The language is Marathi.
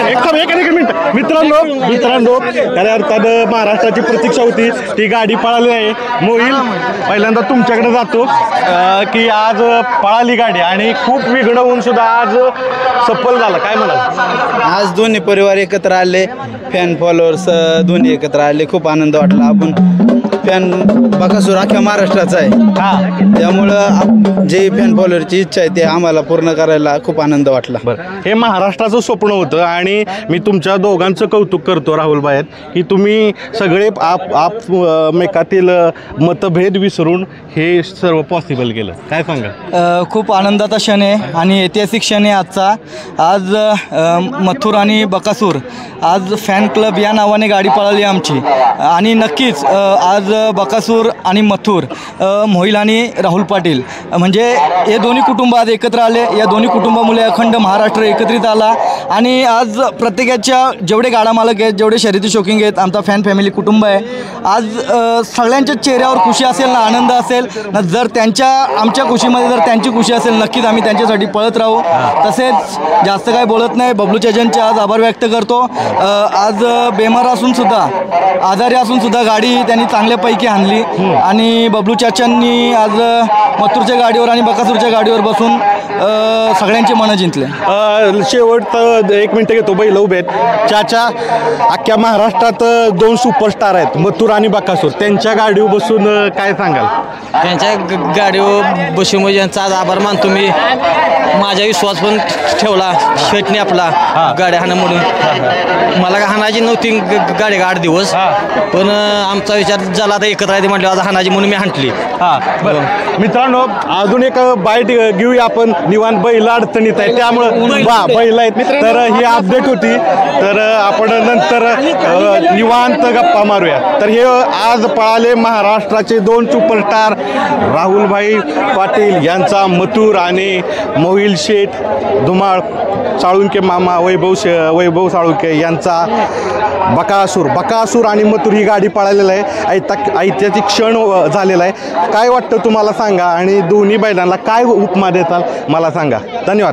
एक मिनिट मित्रांनो खऱ्या अर्थानं महाराष्ट्राची प्रतीक्षा होती ती गाडी पळाली आहे. मोहिल पहिल्यांदा तुमच्याकडे जातो की आज पळाली गाडी आणि खूप विघ्न होऊन सुद्धा आज सफल झालं, काय म्हणाल? आज दोन्ही परिवार एकत्र आले, फॅन फॉलोअर्स दोन्ही एकत्र आले, खूप आनंद वाटला. आपण फॅन बकासूर अख्ख्या महाराष्ट्राचा आहे, त्यामुळं जे फॅन फॉलोअरची इच्छा आहे ते आम्हाला पूर्ण करायला खूप आनंद वाटला. बरं, हे महाराष्ट्राचं स्वप्न होतं आणि मी तुमच्या दोघांचं कौतुक करतो राहुल बाहेर की तुम्ही सगळे मेकातील मतभेद विसरून हे सर्व पॉसिबल केलं, काय सांगा? खूप आनंदाचा क्षण आहे आणि ऐतिहासिक क्षण आहे आजचा. आज मथुर आणि बकासूर आज फॅन क्लब या नावाने गाडी पळाली आमची आणि नक्कीच आज बकासूर आणि मथुर मोहिल आणि राहुल पाटील म्हणजे हे दोन्ही कुटुंब आज एकत्र आले. या दोन्ही कुटुंबामुळे अखंड महाराष्ट्र एकत्रित आला आणि आज प्रत्येकाच्या जेवढे गाडा मालक आहेत, जेवढे शर्यती शौकिंग आहेत, आमचा फॅन फॅमिली कुटुंब आहे. आज सगळ्यांच्या चेहऱ्यावर खुशी असेल ना, आनंद असेल ना. जर आमच्या खुशीमध्ये जर त्यांची खुशी असेल, नक्कीच आम्ही त्यांच्यासाठी पळत राहू. तसेच जास्त काय बोलत नाही, बबलू चजनचे आज आभार व्यक्त करतो. आज बेमार असून सुद्धा, आजारी असून सुद्धा गाडी त्यांनी चांगल्यापैकी आणली आणि बबलू चाचांनी आज मथुरच्या गाडीवर आणि बकासूरच्या गाडीवर बसून सगळ्यांची मनं जिंकले. शेवट 1 मिनिट घेतो, बैल उभे आहेत. चाचा, अख्ख्या महाराष्ट्रात 2 सुपरस्टार आहेत, मथुर आणि बकासूर, त्यांच्या गाडीवर बसून काय सांगाल? त्यांच्या गाडीवर बसून म्हणजे यांचा आज आभार मानतो मी. माझा विश्वास पण ठेवला शेटने आपला गाडी हाणं म्हणून. मला का हाणाची नव्हती गाडी 8 दिवस, पण आमचा विचार झाला आता एकत्र आहे म्हटलं आज हाणाची म्हणून मी हाणली. बरं मित्रांनो, अजून एक बाईट घेऊया आपण. निवांत बैल अडचणीत आहे त्यामुळं बैल आहेत, तर ही अपडेट होती. तर आपण नंतर निवांत गप्पा मारूया. तर हे आज पळाले महाराष्ट्राचे 2 सुपरस्टार राहुलभाई पाटील यांचा मथुर आणि मोहिल शेठ धुमाळ, साळुंके मामा वैभव साळुंके यांचा बकासूर आणि मथुर ही गाडी पळालेला आहे. ऐतिहासिक क्षण झालेला आहे. काय वाटतं तुम्हाला सांगा आणि दोन्ही बैलांना काय उपमा देताल मला सांगा. धन्यवाद.